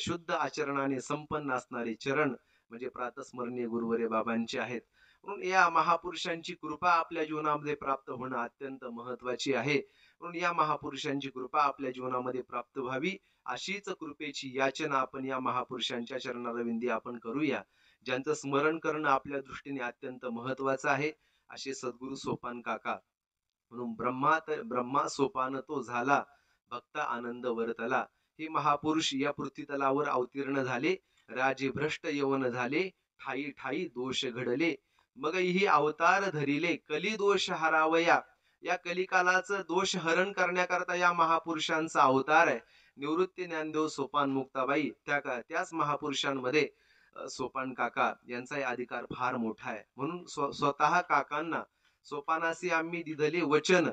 शुद्ध आचरणाने संपन्न असणारे चरण म्हणजे प्रातस्मरणीय गुरुवरे बाबांचे आहेत. म्हणून या महापुरुषांची कृपा आपल्या जीवनामध्ये प्राप्त होणं अत्यंत महत्वाची आहे. म्हणून या महापुरुषांची कृपा आपल्या जीवनामध्ये प्राप्त व्हावी अशीच कृपेची याचना आपण या महापुरुषांच्या चरणारविंदी आपण करूया. ज्यांचं स्मरण करणं आपल्या दृष्टीने अत्यंत महत्वाचं आहे असे सद्गुरू सोपान काका. म्हणून ब्रह्मा सोपान तो झाला, भक्त आनंद वर्तला. हे महापुरुष या पृथ्वी तलावर अवतीर्ण झाले. राजे भ्रष्ट यवन झाले, ठाई ठाई दोष घडले. मग ही अवतार धरिले, कली दोष हरावया. या कलिकालाचं दोष हरण करण्याकरता या महापुरुषांचा अवतार आहे. निवृत्ती ज्ञानदेव सोपान मुक्ताबाई, त्याच महापुरुषांमध्ये सोपान काका यांचाही अधिकार फार मोठा आहे. म्हणून स्वतः काकांना सोपानासी आम्ही दिलेले वचन,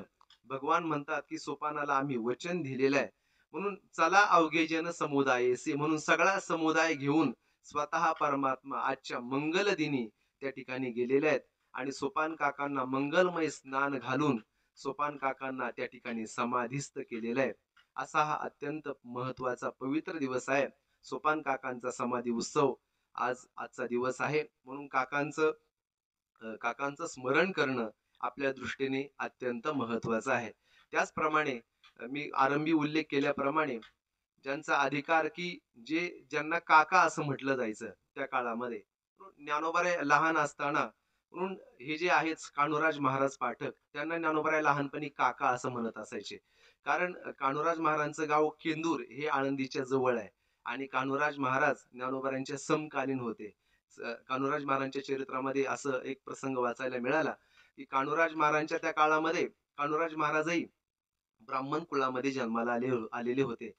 भगवान म्हणतात की सोपानाला आम्ही वचन दिलेलं आहे. म्हणून चला अवघे जन समुदायेसे, म्हणून सगळा समुदाय घेऊन स्वतः परमात्मा आजच्या मंगल दिनी त्या ठिकाणी गेलेले आहेत आणि सोपान काकांना मंगलमय स्नान घालून सोपान काकांना त्या ठिकाणी समाधिस्थ केलेलं आहे. असा हा अत्यंत महत्वाचा पवित्र दिवस आहे. सोपान काकांचा समाधी उत्सव आजचा दिवस आहे. म्हणून काकांचं स्मरण करणं आपल्या दृष्टीने अत्यंत महत्वाचं आहे. त्याचप्रमाणे मी आरंभी उल्लेख केल्याप्रमाणे ज्यांचा अधिकार की ज्यांना काका असं म्हटलं जायचं त्या काळामध्ये, ज्ञानोबाराय लहान असताना म्हणून हे जे आहेत कान्होराज महाराज पाठक, त्यांना ज्ञानोबाराय लहानपणी काका असं म्हणत असायचे. कारण कान्होराज महाराजांचं गाव केंदूर हे आळंदीच्या जवळ आहे आणि कान्होराज महाराज ज्ञानोबारायांच्या समकालीन होते. कान्होराज महाराजांच्या चरित्रामध्ये असं एक प्रसंग वाचायला मिळाला की कान्होराज महाराजांच्या त्या काळामध्ये कान्होराज महाराजही ब्राह्मण कुळामध्ये जन्माला आलेले होते.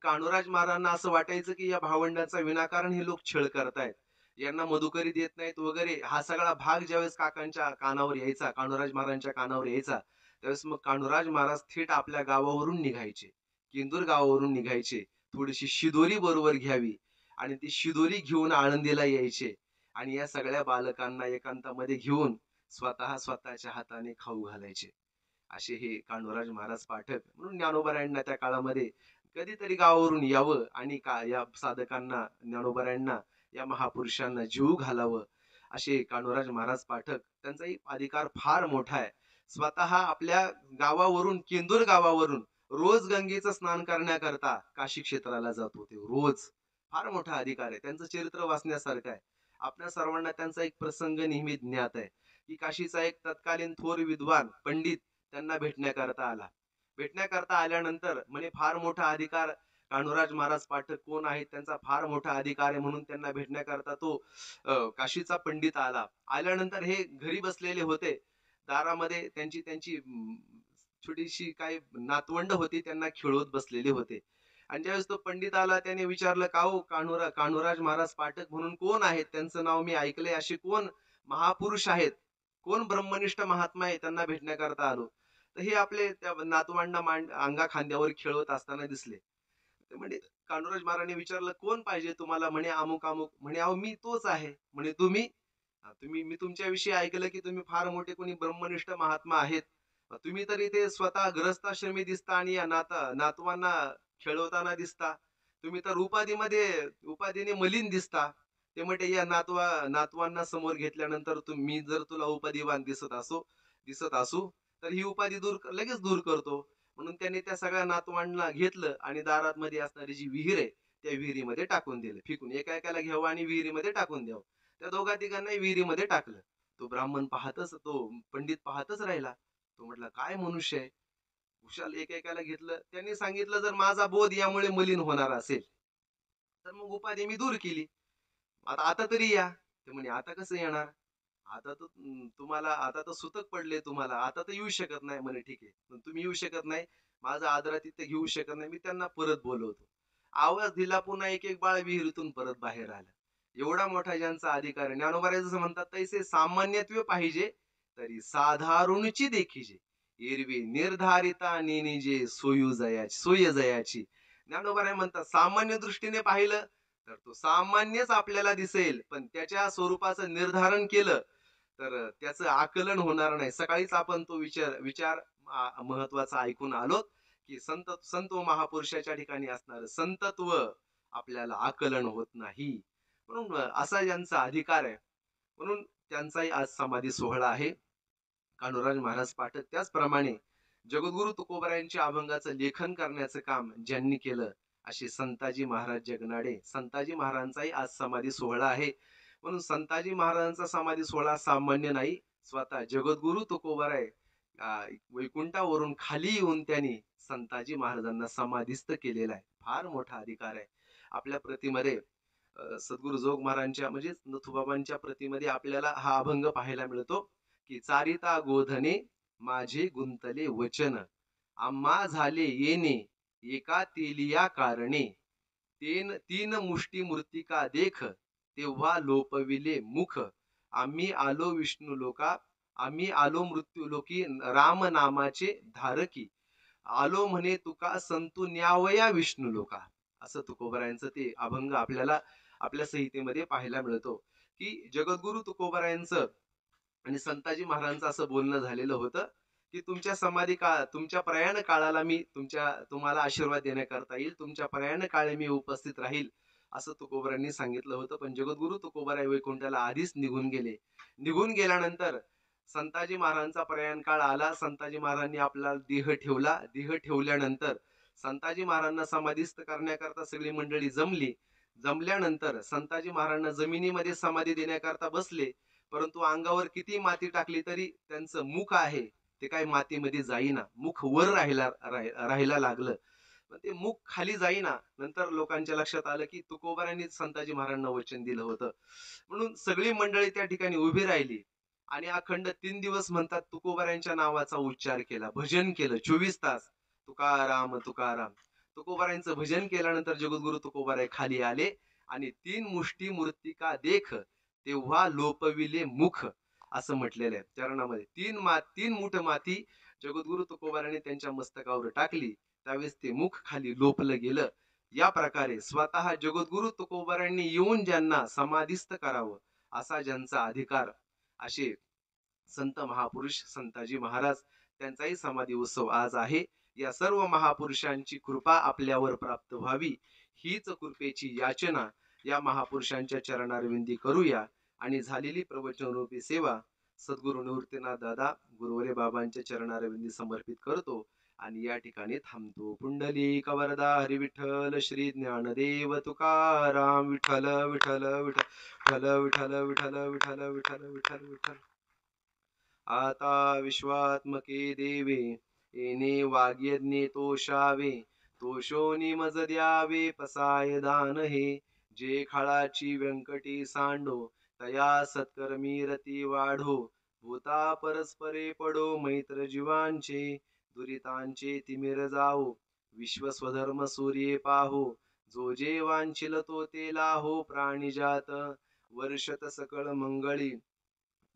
कान्होराज महाराजांना असं वाटायचं की या भावंडांचा विनाकारण हे लोक छळ करतायत, यांना मधुकरी देत नाहीत वगैरे. हा सगळा भाग ज्यावेळेस काकांच्या कानावर यायचा, कान्होराज महाराजांच्या कानावर यायचा, त्यावेळेस मग कान्होराज महाराज थेट आपल्या गावावरून निघायचे, केंदूर गावावरून निघायचे, थोडीशी शिदोरी बरोबर घ्यावी आणि ती शिदोरी घेऊन आळंदीला यायचे आणि या सगळ्या बालकांना एकांतामध्ये घेऊन स्वतःच्या हाताने खाऊ घालायचे. असे हे कान्होराज महाराज पाठक. म्हणून ज्ञानोबारायांना त्या काळामध्ये कधीतरी गावावरून यावं आणि या साधकांना, ज्ञानोबारायांना, या महापुरुषांना जीव घालावं, असे कान्होराज महाराज पाठक. त्यांचाही अधिकार फार मोठा आहे. स्वतः आपल्या गावावरून, केंदूर गावावरून रोज गंगेचं स्नान करण्याकरता काशी क्षेत्राला जात होते रोज. फार मोठा अधिकार आहे. त्यांचं चरित्र वाचण्यासारखं आहे. आपल्या सर्वांना त्यांचा एक प्रसंग नेहमी ज्ञात आहे की काशीचा एक तत्कालीन थोर विद्वान पंडित त्यांना भेटण्याकरता आला. भेटण्याकरता आल्यानंतर म्हणे फार मोठा अधिकार, कान्होराज महाराज पाठक कोण आहेत, त्यांचा फार मोठा अधिकार आहे म्हणून त्यांना भेटण्याकरता तो काशीचा पंडित आला. आल्यानंतर हे घरी बसलेले होते. दारामध्ये त्यांची त्यांची छोटीशी काय नातवंड होती, त्यांना खेळवत बसलेले होते. आणि ज्यावेळेस तो पंडित आला त्याने विचारलं, का हो कान्होराज महाराज पाठक म्हणून कोण आहेत, त्यांचं नाव मी ऐकलंय, असे कोण महापुरुष आहेत, कोण ब्रह्मनिष्ठ महात्मा आहे, त्यांना भेटण्याकरता आलो. तर हे आपले त्या नातवांना अंगा खांद्यावर खेळवत असताना दिसले. ते म्हणजे कान्होराज महाराजांनी विचारलं, कोण पाहिजे तुम्हाला? म्हणे अमुक अमुक. म्हणे अहो मी तोच आहे. म्हणे तुम्ही? मी तुमच्याविषयी ऐकलं की तुम्ही फार मोठे कोणी ब्रह्मनिष्ठ महात्मा आहेत. तुम्ही तरी ते स्वतः ग्रहस्थाश्रमी दिसता आणि या नातवांना खेळवताना दिसता. तुम्ही तर उपाधीने मलिन दिसता. ते म्हणे या नातवांना समोर घेतल्यानंतर मी जर तुला उपाधीवान दिसत असू तर ही उपाधी लगेच दूर करतो. म्हणून त्यांनी त्या सगळ्या नातवांना घेतलं आणि दारात मध्ये असणारी जी विहीर आहे त्या विहिरीमध्ये टाकून दिलं. फेकून एका घ्यावं आणि विहिरीमध्ये टाकून द्यावं. त्या दोघा तिघांनाही विहिरीमध्ये टाकलं. तो पंडित पाहतच राहिला. तो म्हटला काय मनुष्य आहे, कुशाल एकेकाला घेतलं. त्यांनी सांगितलं जर माझा बोध यामुळे मलिन होणार असेल तर मग उपाधी मी दूर केली. आता तरी या. ते म्हणे आता कसं येणार, आता तर सुतक पडले तुम्हाला, आता तर येऊ शकत नाही. म्हणे ठीक आहे, पण तुम्ही येऊ शकत नाही, माझा आदरातिथ्य घेऊ शकत नाही, मी त्यांना परत बोलवतो. आवाज दिला, पुन्हा एक एक बाळ विहिरीतून परत बाहेर आलं. एवढा मोठा ज्यांचा अधिकार आहे. ज्ञानोबा जसं म्हणतात तैसे सामान्यत्व पाहिजे तरी साधारणची देखीजे, एरवी निर्धारिता नेनिजे सोय जयाची. ज्ञानोबा म्हणतात सामान्य दृष्टीने पाहिलं तर तो सामान्यच आपल्याला दिसेल, पण त्याच्या स्वरूपाचं निर्धारण केलं तर त्याचं आकलन होणार नाही. सकाळीच आपण तो विचार महत्वाचा ऐकून आलो की संत व महापुरुषाच्या ठिकाणी असणार संतत्व आपल्याला आकलन होत नाही. म्हणून असा ज्यांचा अधिकार आहे, म्हणून त्यांचाही आज समाधी सोहळा आहे. कान्होराज महाराज पाठक. त्याचप्रमाणे जगद्गुरु तुकोबारायांच्या अभंगाचं लेखन करण्याचं काम ज्यांनी केलं असे संताजी महाराज जगनाडे. संताजी महाराजांचाही आज समाधी सोहळा आहे. म्हणून संताजी महाराजांचा समाधी सोहळा सामान्य नाही. स्वतः जगद्गुरु तुकोबाराय वैकुंठावरून खाली येऊन त्यांनी संताजी महाराजांना समाधीस्थ केलेला आहे. फार मोठा अधिकार आहे. आपल्या प्रतिमध्ये सद्गुरु जोग महाराजांच्या म्हणजे नथुबाबांच्या प्रतिमध्ये आपल्याला हा अभंग पाहायला मिळतो की चारिता गोधने माझे गुंतले वचन, आम्हा झाले येणे एका तेलिया कारणे, तीन मुष्टी मूर्तिका देख, तेव्हा लोपविले मुख, आम्ही आलो विष्णू लोका, आम्ही आलो मृत्यू लोकी, राम नामाचे धारकी. आलो म्हणे तुका संतू न्यावया विष्णू लोका. असं तुकोबारायांचं ते अभंग आपल्याला आपल्या संहितेमध्ये पाहायला मिळतो, की जगद्गुरु तुकोबारायांचं आणि संताजी महाराजांचं असं बोलणं झालेलं होतं, की तुमच्या प्रयाण काळाला मी तुम्हाला आशीर्वाद देण्याकरता येईल. तुमच्या प्रयाण काळी मी उपस्थित राहील, असं तुकोबारांनी सांगितलं होतं. पण जगद्गुरु तुकोबाराय वैकुंठाला आधीच निघून गेले. निघून गेल्यानंतर संताजी महाराजांचा प्रयाण काळ आला. संताजी महाराजांनी आपला देह ठेवला. देह ठेवल्यानंतर संताजी महाराजांना समाधीस्थ करण्याकरता सगळी मंडळी जमली. जमल्यानंतर संताजी महाराजांना जमिनीमध्ये समाधी देण्याकरता बसले. परंतु अंगावर किती माती टाकली तरी त्यांचं मुख आहे ते काही मातीमध्ये जाईना. मुख वर राहायला लागलं. पण ते मुख खाली जाईना. नंतर लोकांच्या लक्षात आलं, की तुकोबारायांनी संताजी महाराजांना वचन दिलं होतं. म्हणून सगळी मंडळी त्या ठिकाणी उभी राहिली आणि अखंड 3 दिवस म्हणतात तुकोबारायांच्या नावाचा उच्चार केला. भजन केलं 24 तास. तुकाराम तुकाराम. तुकोबारायांचं भजन केल्यानंतर जगद्गुरु तुकोबाराय खाली आले आणि 3 मुष्टी मूर्तिका देख तेव्हा लोपविले मुख, असं म्हटलेलं आहे चरणामध्ये. 3 मुठ माती जगद्गुरु तुकोबाराने त्यांच्या मस्तकावर टाकली. त्यावेळेस ते मुख खाली लोपलं गेलं. या प्रकारे स्वतः जगद्गुरु तुकोबारांनी येऊन ज्यांना समाधिस्थ करावं असा ज्यांचा अधिकार, असे संत महापुरुष संताजी महाराज, त्यांचाही समाधी उत्सव आज आहे. या सर्व महापुरुषांची कृपा आपल्यावर प्राप्त व्हावी हीच कृपेची याचना या महापुरुषांच्या चरणारविंदी करूया. आणि झालेली प्रवचनरूपी सेवा सद्गुरु निवृत्तीनाथ दादा गुरुवरे बाबांच्या चरणारविंदी समर्पित करतो आणि या ठिकाणी थांबतो. पुंडलिक वरदा हरी विठ्ठल श्री ज्ञानदेव तुकाराम विठ्ठल विठ्ठल विठ्ठल विठ्ठल विठ्ठल विठ्ठल विठ्ठल विठ्ठल विठ्ठल. आता विश्वात्मके देवे येणे वाग्यज्ञे तोषावे. तोषोनी मज द्यावे पसाय दान हे. जे खाळाची व्यंकटी सांडो तया सत्कर्मी रती वाढो. भूता परस्परे पडो मैत्र जीवांचे. दुरितांचे तिमिर जाओ विश्व स्वधर्म सूर्ये पाहो. जो जे वांछिल तो ते लाहो प्राणिजात. वर्षत सकळ मंगळी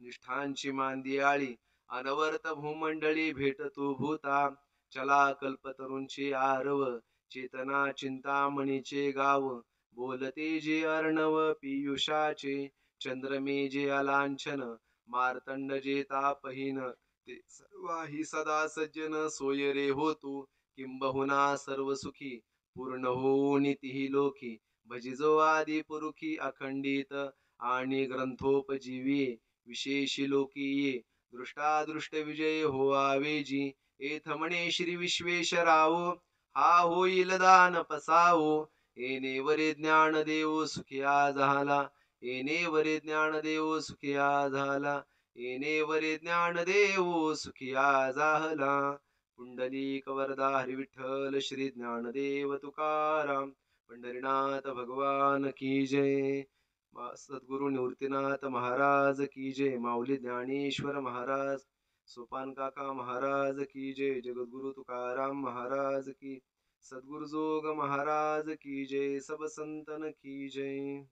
निष्ठांची मांदियाळी. अनवर्त भूमंडळी भेटतो भूता. चला कल्पतरूंचे आरव चेतना चिंतामणीचे गाव. बोलते जे अर्णव पियुषाचे चंद्रमे जे अलांछन. मार्तंड जे तापहीन ते सर्वाही सदा सज्जन. सोय रे होतू किंबहुना सर्व सुखी पूर्ण हो नितीही लोकी. भजिजो आदि पुरुखी अखंडित आणि ग्रंथोपजीवी. विशेषी लोकी ये दृष्टादृष्ट विजय हो आवेजी. एथ म्हणे श्री विश्वेश्वराव हा होईल दान पसावो. येणे वरे ज्ञान देव सुखिया झाला. येणे वरे ज्ञान देव सुखिया झाला. येणे वरे ज्ञान देव सुखिया झाला. पुंडलिक वरदा हरी विठ्ठल श्री ज्ञानदेव तुकाराम. पंढरीनाथ भगवान की जय. सद्गुरु निवृत्तीनाथ महाराज की जय. माऊली ज्ञानेश्वर महाराज, सोपान काका महाराज की जय. जगद्गुरु तुकाराम महाराज की, सद्गुरु जोग महाराज की जय. सब संतन की जय.